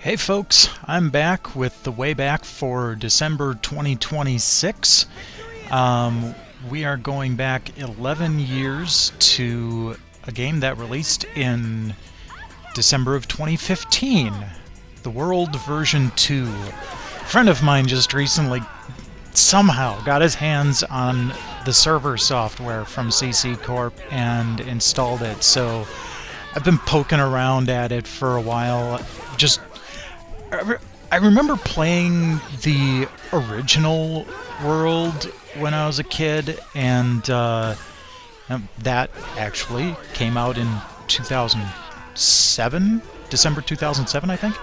Hey folks, I'm back with the Wayback for December 2026. We are going back 11 years to a game that released in December of 2015, The World version 2. A friend of mine just recently somehow got his hands on the server software from CC Corp and installed it, so I've been poking around at it for a while. I remember playing the original World when I was a kid, and that actually came out in 2007, December 2007, I think.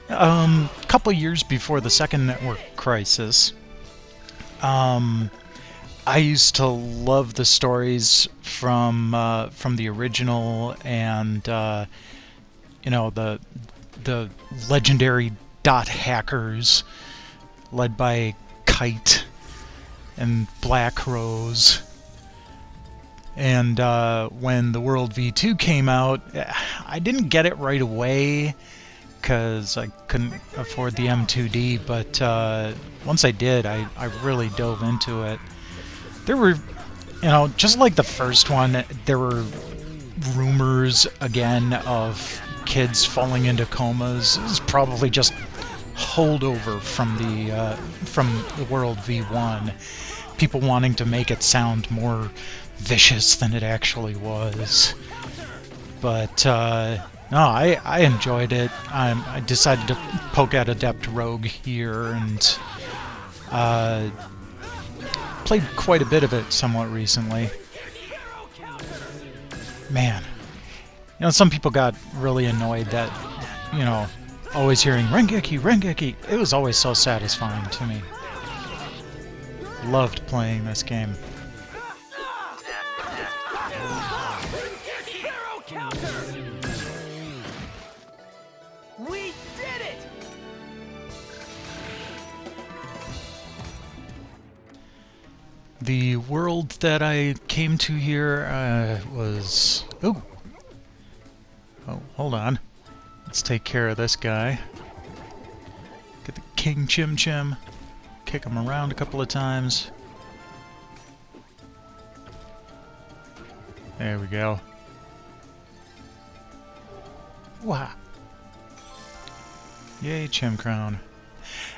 A couple years before the second network crisis. I used to love the stories from the original, and the legendary dot hackers led by Kite and Black Rose. And when the World V2 came out, I didn't get it right away because I couldn't afford the M2D, but once I did, I really dove into it. There were, just like the first one, there were rumors again of kids falling into comas. It was probably just holdover from the World V1. People wanting to make it sound more vicious than it actually was. But no, I enjoyed it. I decided to poke at Adept Rogue here and played quite a bit of it somewhat recently. Man. Some people got really annoyed that, always hearing Rengeki, Rengeki. It was always so satisfying to me. Loved playing this game. We did it! The world that I came to here was... Oh, hold on. Let's take care of this guy. Get the King Chim Chim. Kick him around a couple of times. There we go. Wow. Yay, Chim Crown.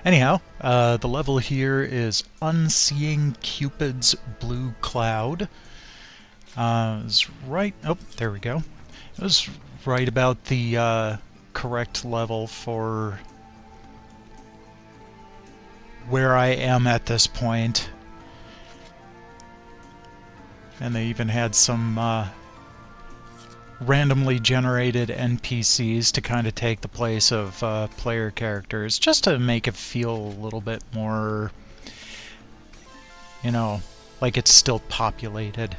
Anyhow, the level here is Unseeing Cupid's Blue Cloud. It's right... Oh, there we go. It was right about the correct level for where I am at this point. And they even had some randomly generated NPCs to kind of take the place of player characters, just to make it feel a little bit more, like it's still populated.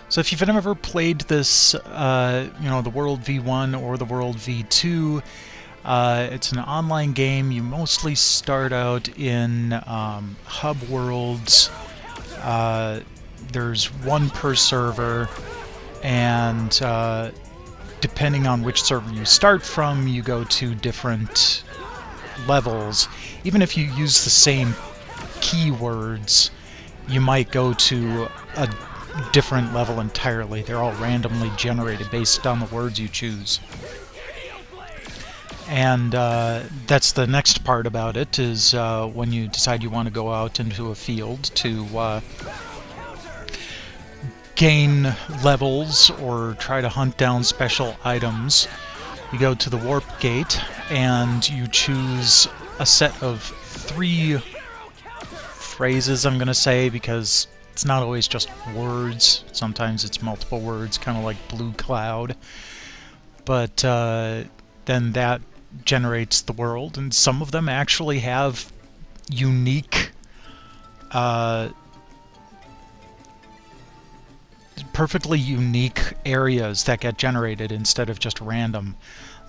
So if you've never played this, the World V1 or the World V2, it's an online game. You mostly start out in hub worlds. There's one per server, and depending on which server you start from, you go to different levels. Even if you use the same keywords, you might go to a different level entirely. They're all randomly generated based on the words you choose. And that's the next part about it, is when you decide you want to go out into a field to gain levels or try to hunt down special items. You go to the warp gate and you choose a set of 3 phrases, I'm going to say, because it's not always just words. Sometimes it's multiple words, kind of like Blue Cloud. But then that generates the world, and some of them actually have unique, perfectly unique areas that get generated instead of just random.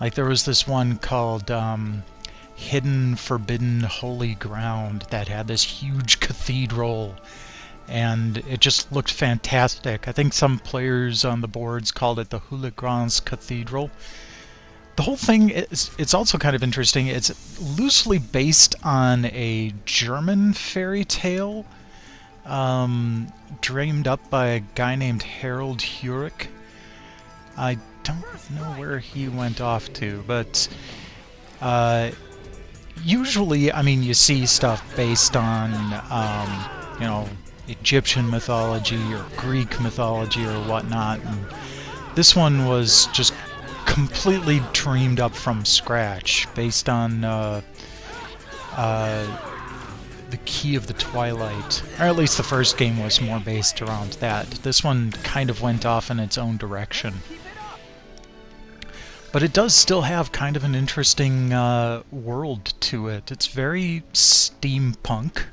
Like there was this one called Hidden Forbidden Holy Ground that had this huge cathedral, and it just looked fantastic. I think some players on the boards called it the Hooligans Cathedral. The whole thing it's also kind of interesting. It's loosely based on a German fairy tale dreamed up by a guy named Harold Urich. I don't know where he went off to, but usually, I mean, you see stuff based on, you know, Egyptian mythology or Greek mythology or whatnot, and this one was just completely dreamed up from scratch, based on the Key of the Twilight, or at least the first game was more based around that. This one kind of went off in its own direction. But it does still have kind of an interesting world to it. It's very steampunk.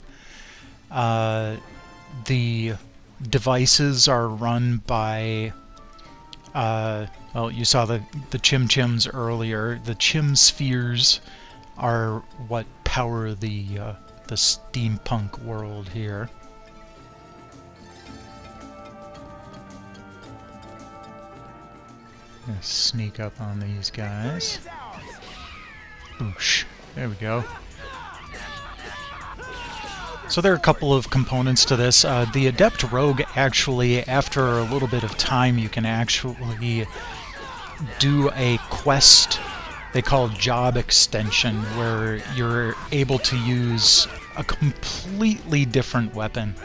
The devices are run by, well, you saw the Chim Chims earlier. The Chim Spheres are what power the steampunk world here. Gonna sneak up on these guys. Boosh. There we go. So there are a couple of components to this. The Adept Rogue, actually, after a little bit of time, you can actually do a quest they call Job Extension, where you're able to use a completely different weapon.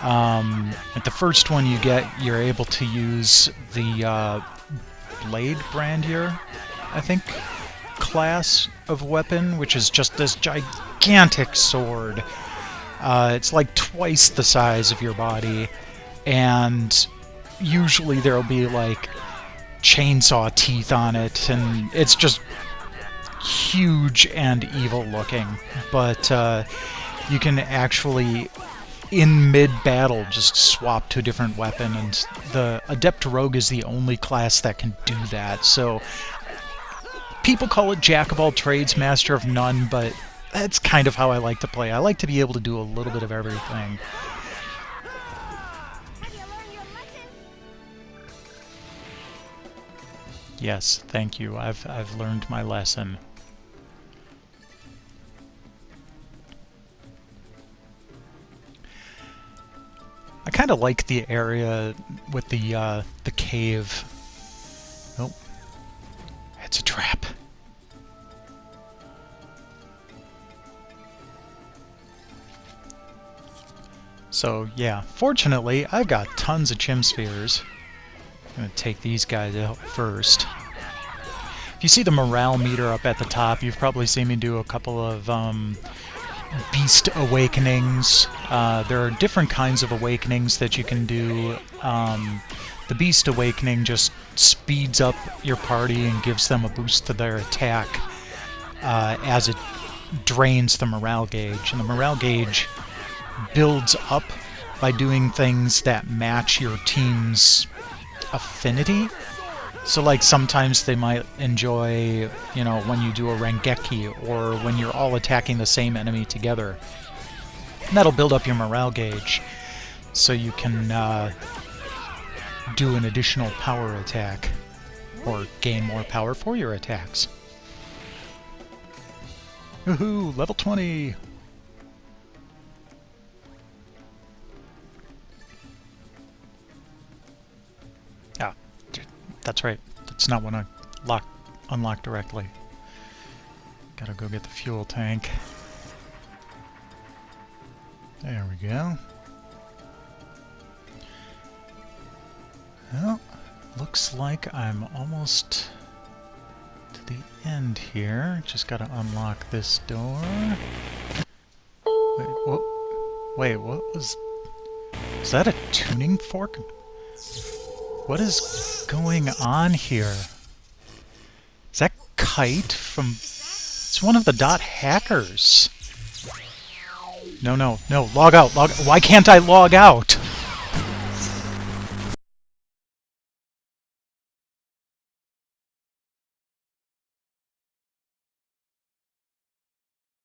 At the first one you get, you're able to use the Blade Brandier, I think, class of weapon, which is just this gigantic sword. It's like twice the size of your body, and usually there'll be like chainsaw teeth on it, and it's just huge and evil looking. But you can actually, in mid-battle, just swap to a different weapon, and the Adept Rogue is the only class that can do that. So people call it Jack of all trades, Master of none, but that's kind of how I like to play. I like to be able to do a little bit of everything. Yes, thank you. I've learned my lesson. I kind of like the area with the cave. Oh, it's a trap. So yeah, fortunately, I've got tons of Chim Spheres. I'm going to take these guys out first. If you see the morale meter up at the top, you've probably seen me do a couple of Beast Awakenings. There are different kinds of awakenings that you can do. The Beast Awakening just speeds up your party and gives them a boost to their attack as it drains the morale gauge. And the morale gauge builds up by doing things that match your team's affinity. So like sometimes they might enjoy, you know, when you do a Rengeki, or when you're all attacking the same enemy together. And that'll build up your morale gauge, so you can do an additional power attack, or gain more power for your attacks. Woohoo! Level 20! Ah, that's right. That's not one I unlock directly. Gotta go get the fuel tank. There we go. Well, looks like I'm almost to the end here. Just gotta unlock this door. Wait, what? Wait, what was... Is that a tuning fork? What is going on here? Is that Kite from... It's one of the Dot Hackers. No, log out, log... Why can't I log out?